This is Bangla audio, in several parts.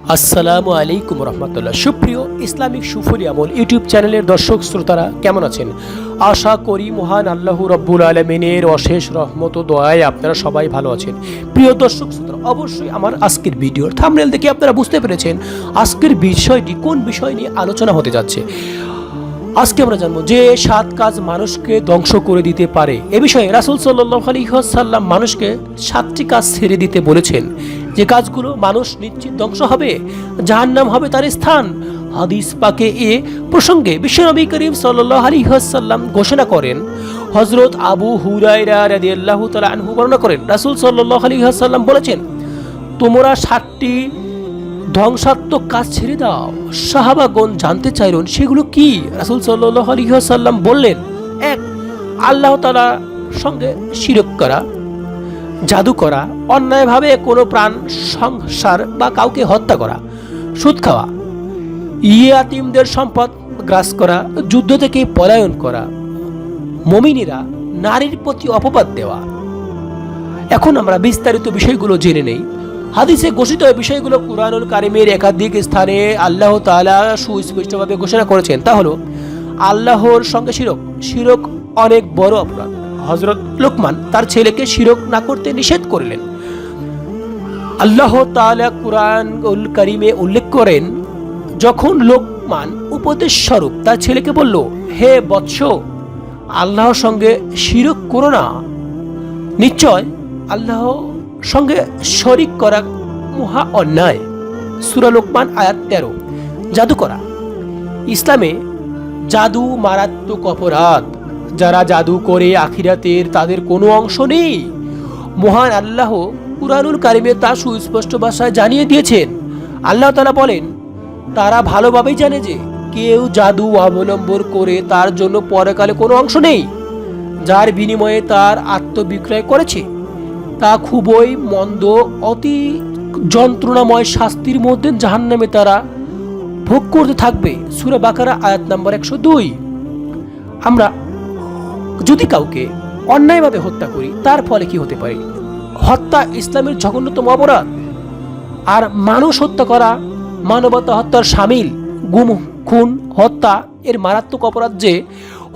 আসসালামু আলাইকুম রহমতুল্লাহ। সুপ্রিয় ইসলামিক সুফলি আমল ইউটিউব চ্যানেলের দর্শক শ্রোতারা কেমন আছেন? আশা করি মহান আল্লাহ রব্বুল আলমিনের অশেষ রহমত ও দয়ায় আপনারা সবাই ভালো আছেন। প্রিয় দর্শক শ্রোতারা, অবশ্যই আমার আজকের ভিডিওর থাম্বনেল দেখে আপনারা বুঝতে পেরেছেন আজকের বিষয়টি কোন বিষয় নিয়ে আলোচনা হতে যাচ্ছে। আজকে আমরা জানবো যে 7 কাজ মানুষকে ধ্বংস করে দিতে পারে। এ বিষয়ে রাসূল সাল্লাল্লাহু আলাইহি ওয়াসাল্লাম মানুষকে 7টি কাজ ছেড়ে দিতে বলেছেন, যে কাজগুলো মানুষ নিশ্চিত ধ্বংস হবে, জাহান্নাম হবে তার স্থান। হাদিস পাকে এ প্রসঙ্গে বিশ্বনবী করিম সাল্লাল্লাহু আলাইহি ওয়াসাল্লাম ঘোষণা করেন। হযরত আবু হুরায়রা রাদিয়াল্লাহু তাআলা আনহু বর্ণনা করেন, রাসূল সাল্লাল্লাহু আলাইহি ওয়াসাল্লাম বলেছেন, তোমরা 7টি ধ্বংসাত্মক কাজ ছেড়ে দাও। সাহাবাগণ জানতে চাইলেন সেগুলো কি? রাসূল সাল্লাল্লাহু আলাইহি ওয়াসাল্লাম বললেন, 1. আল্লাহ তাআলার সঙ্গে শিরক করা, জাদু করা, অন্যায়ভাবে কোনো প্রাণ সংসার বা কাউকে হত্যা করা, সুদ খাওয়া, ইয়াতীমদের সম্পদ গ্রাস করা, যুদ্ধ থেকে পলায়ন করা, মুমিনেরা নারীর প্রতি অপবাদ দেওয়া। এখন আমরা বিস্তারিত বিষয়গুলো জেনে নেই। হাদিসে ঘোষিত বিষয়গুলো কুরআনুল কারীমের একাধিক স্থানে আল্লাহ তাআলা সুস্পষ্টভাবে ঘোষণা করেছেন। তা হলো আল্লাহর সঙ্গে শিরক অনেক বড় অপরাধ। হযরত লুকমান তার ছেলেকে শিরক না করতে নিষেধ করলেন। আল্লাহ তাআলা কুরআনুল কারীমে উল্লেখ করেন, যখন লুকমান উপদেশ স্বরূপ তার ছেলেকে বলল, হে বৎস, আল্লাহর সঙ্গে শিরক করো না, নিশ্চয় আল্লাহ সঙ্গে শরীক করা মহা অন্যায়। সূরা লোকমান আয়াত 13। জাদু করা। ইসলামে জাদু মারাত্মক অপরাধ। যারা জাদু করে আখিরাতের তাদের কোনো অংশ নেই। মহান আল্লাহ কুরআনুল কারীমে তা সুস্পষ্ট ভাষায় জানিয়ে দিয়েছেন। আল্লাহ তাআলা বলেন, তারা ভালোভাবেই জানে যে কেউ জাদু অবলম্বন করে তার জন্য পরকালে কোনো অংশ নেই। যার বিনিময়ে তার আত্মবিক্রয় করেছে তা খুবই মন্দ, অতি যন্ত্রণাময় শাস্তির মধ্যে জাহান্নামে তারা ভোগ করতে থাকবে। সূরা বাকারা আয়াত নম্বর 102। আমরা যদি কাউকে অন্যায়ভাবে হত্যা করি তার ফলে কি হতে পারে? হত্যা ইসলামের জঘন্যতম অপরাধ। আর মানুষ হত্যা করা মানবতা হত্যার শামিল। গুম, খুন, হত্যা এর মারাত্মক অপরাধ যে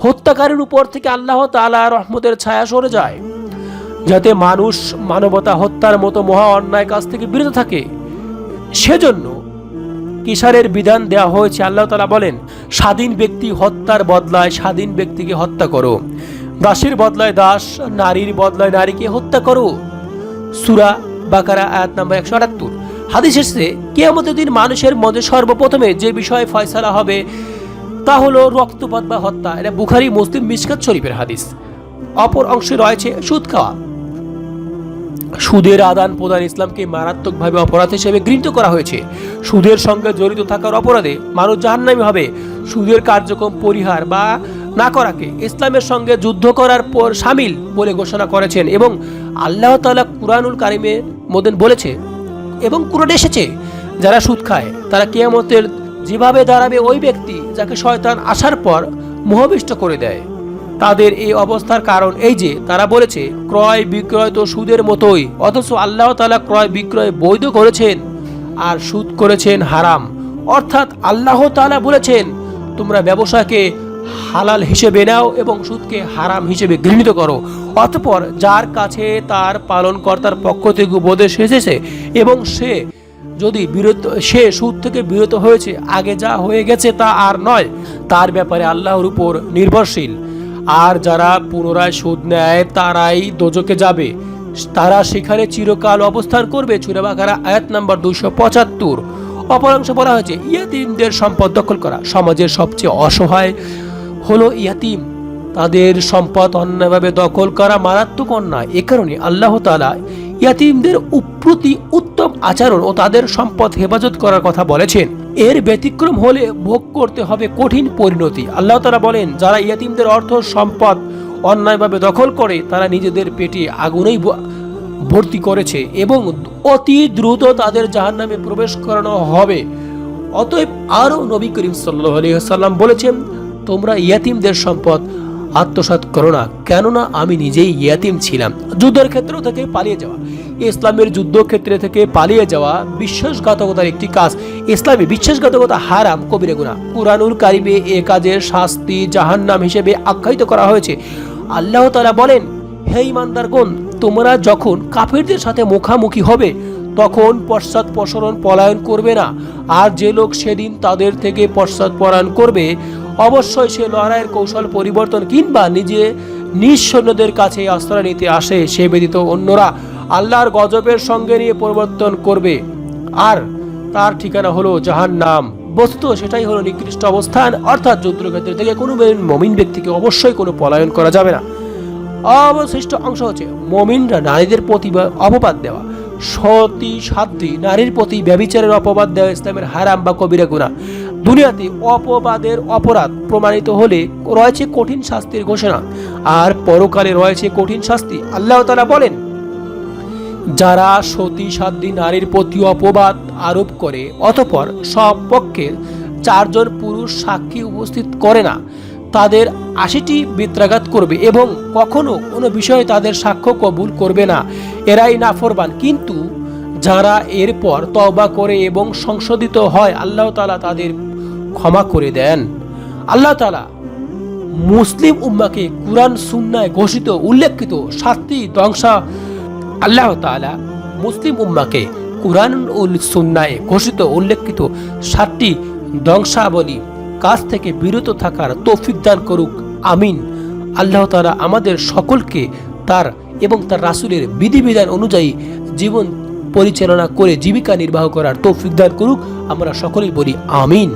হত্যাকারীর উপর থেকে আল্লাহ তাআলা রহমতের ছায়া সরে যায়, যাতে মানুষ মানবতা হত্যার মতো মহা অন্যায় কাজ থেকে বিরত থাকে। সেজন্য কিসারের বিধান দেওয়া হয়েছে। আল্লাহ তাআলা বলেন, স্বাধীন ব্যক্তি হত্যার বদলায় স্বাধীন ব্যক্তিকে হত্যা করো, দাসের বদলায় দাস, নারীর বদলায় নারীকে হত্যা করো। সূরা বাকারা আয়াত নম্বর 178। হাদিস এসেছে, কিয়ামতের দিন মানুষের মধ্যে সর্বপ্রথমে যে বিষয়ে ফয়সালা হবে তা হলো রক্তপাত বা হত্যা। এটা বুখারী, মুসলিম, মিশকাত শরীফের হাদিস। অপর অংশে রয়েছে সুদ খাওয়া। সুদের আদান প্রদান ইসলামকে মারাত্মকভাবে অপরাধ হিসেবে গৃহীত করা হয়েছে। সুদের সঙ্গে জড়িত থাকার অপরাধে মানুষ জাহান্নামী হবে। সুদের কার্যক্রম পরিহার বা না করাকে ইসলামের সঙ্গে যুদ্ধ করার পর শামিল বলে ঘোষণা করেছেন। এবং আল্লাহ তাআলা কুরআনুল কারীমে মধ্যে বলেছে এবং কুরআনে এসেছে, যারা সুদ খায় তারা কিয়ামতের যেভাবে দাঁড়াবে ওই ব্যক্তি যাকে শয়তান আসার পর মোহবিষ্ট করে দেয়। তাদের এই অবস্থার কারণ এই যে তারা বলেছে ক্রয় বিক্রয় তো সুদের মতোই, অথচ আল্লাহ তাআলা ক্রয় বিক্রয় বৈধ করেছেন আর সুদ করেছেন হারাম। অর্থাৎ আল্লাহ তাআলা বলেছেন, তোমরা ব্যবসাকে হালাল হিসেবে নাও এবং সুদকে হারাম হিসেবে ঘৃণিত করো। অতঃপর যার কাছে তার পালনকর্তার পক্ষ থেকে উপদেশ এসেছে এবং সে সুদ থেকে বিরত হয়েছে, আগে যা হয়ে গেছে তা আর নয়, তার ব্যাপারে আল্লাহর উপর নির্ভরশীল। আর যারা পুনরায় সুদ নেয় তারাই দোজখে যাবে, তারা সেখানে চিরকাল অবস্থান করবে। সূরা বাকারা আয়াত নম্বর 275। অপরাংশে বলা হয়েছে, ইয়াতীমদের সম্পদ দখল করা। সমাজের সবচেয়ে অসহায় হলো ইয়াতীম। তাদের সম্পদ অন্যায়ভাবে দখল করা মারাত্মক অন্যায়। এ কারণে আল্লাহ তাআলা ইয়াতীমদের প্রতি উত্তম আচরণ ও তাদের সম্পদ হেফাজত করার কথা বলেছেন। এর ব্যতিক্রম হলে ভোগ করতে হবে কঠিন পরিণতি। আল্লাহ তাআলা বলেন, যারা ইয়াতীমদের অর্থ সম্পদ অন্যায়ভাবে দখল করে তারা নিজেদের পেটে আগুনেই ভর্তি করেছে এবং অতি দ্রুত তাদের জাহান্নামে প্রবেশ করানো হবে। অতএব আরও নবী করিম সাল্লাল্লাহু আলাইহি ওয়াসাল্লাম বলেছেন, তোমরা ইয়াতীমদের সম্পদ আত্মসাৎ করো না, কেননা আমি নিজেই ইয়াতীম ছিলাম। যুদ্ধের ক্ষেত্র থেকে পালিয়ে যাওয়া। ইসলামের যুদ্ধক্ষেত্রে থেকে পালিয়ে যাওয়া বিশ্বাসঘাতকতার একটি কাজ। ইসলামে বিশ্বাসঘাতকতা হারাম, কবিরা গুনাহ। কুরআনুল কারিমে এ কাজের শাস্তি জাহান্নাম হিসেবে আখ্যায়িত করা হয়েছে। আল্লাহ তাআলা বলেন, হে ঈমানদারগণ, তোমরা যখন কাফিরদের সাথে মুখামুখি হবে তখন পশ্চাৎপসরণ পলায়ন করবে না, আর যে লোক সেদিন তাদের থেকে পশ্চাৎপলায়ন করবে অবশ্যই সে লড়াইয়ের কৌশল পরিবর্তন কিংবা নিজে নিজ সৈন্যদের কাছে আশ্রয় নিতে আসে, সে ব্যতীত অন্যরা আল্লাহর গজবের সঙ্গে নিয়ে পরিবর্তন করবে, আর তার ঠিকানা হলো জাহান্নাম। বস্তুত সেটাই হলো নিকৃষ্ট অবস্থান, অর্থাৎ যুদ্ধক্ষেত্র থেকে কোনো মুমিন ব্যক্তিকে অবশ্যই কোনো পলায়ন করা যাবে না। অবশিষ্ট অংশ হচ্ছে মুমিনরা নারীদের প্রতি অপবাদ দেওয়া, সতী সাধ্বী নারীর প্রতি ব্যভিচারের অপবাদ দেওয়া ইসলামের হারাম বা কবিরা গুনাহ। দুনিয়াতে অপবাদের অপরাধ প্রমাণিত হলে রয়েছে কঠিন শাস্তির ঘোষণা, আর পরকালে রয়েছে কঠিন শাস্তি। আল্লাহ তাআলা বলেন, যারা সতী সাধ্বী নারীর প্রতি অপবাদ আরোপ করে অতঃপর সব পক্ষের 4 জন পুরুষ সাক্ষী উপস্থিত করে না, তাদের 80টি বেত্রাঘাত করবে এবং কখনো কোনো বিষয়ে তাদের সাক্ষ্য কবুল করবে না, এরাই নাফরমান। কিন্তু যারা এরপর তওবা করে এবং সংশোধিত হয় আল্লাহ তাআলা তাদের ক্ষমা করে দেন। আল্লাহ তাআলা মুসলিম উম্মাহকে কুরআন সুন্নায় ঘোষিত উল্লেখিত 7টি ধ্বংসা আল্লাহ তাআলা মুসলিম উম্মাহকে কুরআন ও সুন্নায় ঘোষিত উল্লেখিত 7টি ধ্বংসাবলী কাজ থেকে বিরত থাকার তৌফিক দান করুক, আমিন। আল্লাহ তাআলা আমাদের সকলকে তার এবং তার রাসূলের বিধিবিধান অনুযায়ী জীবন পরিচালনা করে জীবিকা নির্বাহ করার তৌফিক দান করুক। আমরা সকলেই বলি আমিন।